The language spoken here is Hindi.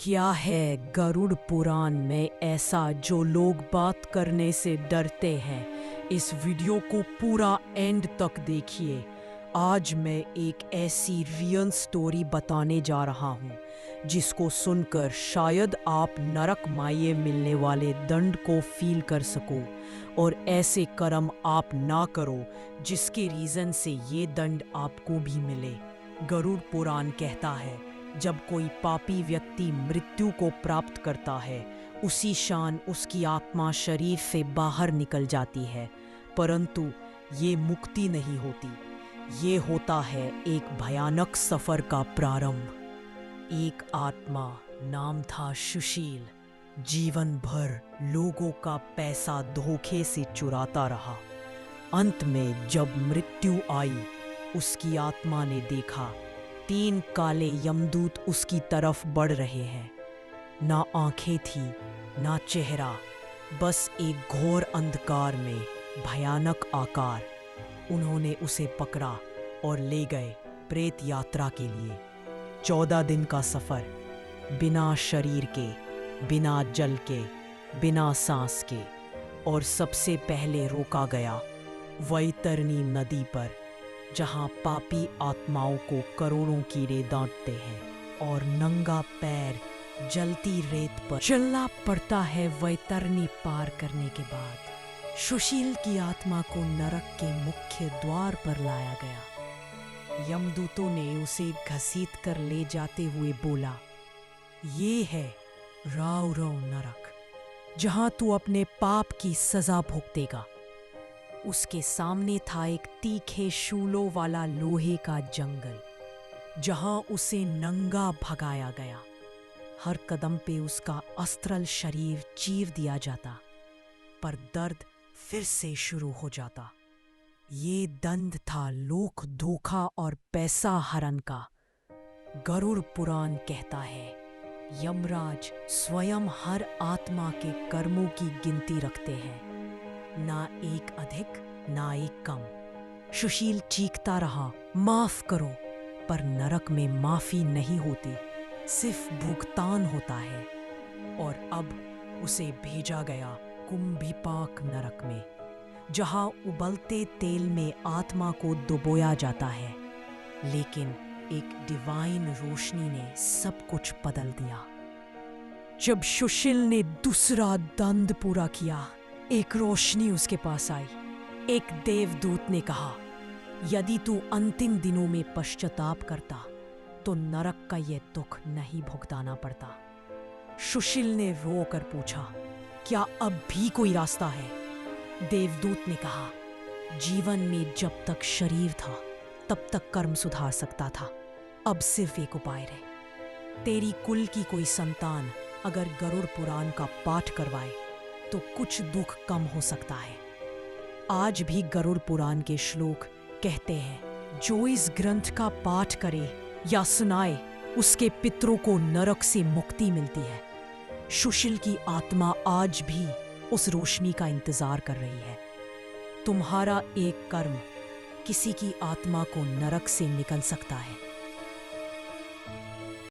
क्या है गरुड़ पुराण में ऐसा जो लोग बात करने से डरते हैं? इस वीडियो को पूरा एंड तक देखिए। आज मैं एक ऐसी रियल स्टोरी बताने जा रहा हूँ जिसको सुनकर शायद आप नरक माये मिलने वाले दंड को फील कर सको और ऐसे कर्म आप ना करो जिसके रीज़न से ये दंड आपको भी मिले। गरुड़ पुराण कहता है, जब कोई पापी व्यक्ति मृत्यु को प्राप्त करता है, उसी क्षण उसकी आत्मा शरीर से बाहर निकल जाती है, परंतु ये मुक्ति नहीं होती। ये होता है एक भयानक सफर का प्रारंभ। एक आत्मा, नाम था सुशील, जीवन भर लोगों का पैसा धोखे से चुराता रहा। अंत में जब मृत्यु आई, उसकी आत्मा ने देखा 3 काले यमदूत उसकी तरफ बढ़ रहे हैं। ना आंखें थी, ना चेहरा, बस एक घोर अंधकार में भयानक आकार। उन्होंने उसे पकड़ा और ले गए प्रेत यात्रा के लिए। 14 दिन का सफर, बिना शरीर के, बिना जल के, बिना सांस के। और सबसे पहले रोका गया वैतरणी नदी पर, जहां पापी आत्माओं को करोड़ों कीड़े डांटते हैं और नंगा पैर जलती रेत पर चलना पड़ता है। वैतरणी पार करने के बाद सुशील की आत्मा को नरक के मुख्य द्वार पर लाया गया। यमदूतों ने उसे घसीट कर ले जाते हुए बोला, ये है राव राव नरक, जहां तू अपने पाप की सजा भुगतेगा। उसके सामने था एक तीखे शूलों वाला लोहे का जंगल, जहां उसे नंगा भगाया गया। हर कदम पे उसका अस्त्रल शरीर चीर दिया जाता, पर दर्द फिर से शुरू हो जाता। ये दंड था लोक धोखा और पैसा हरण का। गरुड़ पुराण कहता है, यमराज स्वयं हर आत्मा के कर्मों की गिनती रखते हैं, ना एक अधिक ना एक कम। सुशील चीखता रहा, माफ करो, पर नरक में माफी नहीं होती, सिर्फ भुगतान होता है। और अब उसे भेजा गया कुंभिपाक नरक में, जहां उबलते तेल में आत्मा को डुबोया जाता है। लेकिन एक डिवाइन रोशनी ने सब कुछ बदल दिया। जब सुशील ने दूसरा दंड पूरा किया, एक रोशनी उसके पास आई। एक देवदूत ने कहा, यदि तू अंतिम दिनों में पश्चाताप करता तो नरक का यह दुख नहीं भुगताना पड़ता। सुशील ने रो कर पूछा, क्या अब भी कोई रास्ता है? देवदूत ने कहा, जीवन में जब तक शरीर था तब तक कर्म सुधार सकता था, अब सिर्फ एक उपाय है। तेरी कुल की कोई संतान अगर गरुड़ पुराण का पाठ करवाए तो कुछ दुख कम हो सकता है। आज भी गरुड़ पुराण के श्लोक कहते हैं, जो इस ग्रंथ का पाठ करे या सुनाए, उसके पितरों को नरक से मुक्ति मिलती है। सुशील की आत्मा आज भी उस रोशनी का इंतजार कर रही है। तुम्हारा एक कर्म किसी की आत्मा को नरक से निकल सकता है।